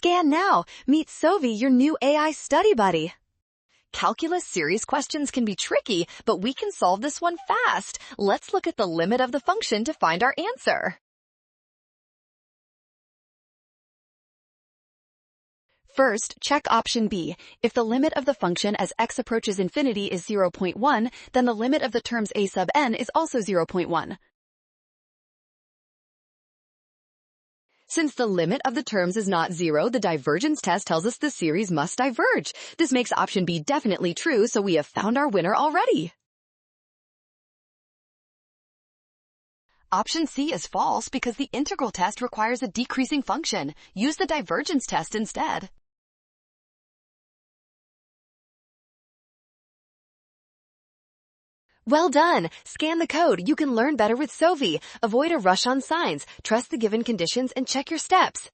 Scan now. Meet Sovi, your new AI study buddy. Calculus series questions can be tricky, but we can solve this one fast. Let's look at the limit of the function to find our answer. First, check option B. If the limit of the function as x approaches infinity is 0.1, then the limit of the terms a sub n is also 0.1. Since the limit of the terms is not 0, the divergence test tells us the series must diverge. This makes option B definitely true, so we have found our winner already. Option C is false because the integral test requires a decreasing function. Use the divergence test instead. Well done! Scan the code. You can learn better with Sovi. Avoid a rush on signs. Trust the given conditions and check your steps.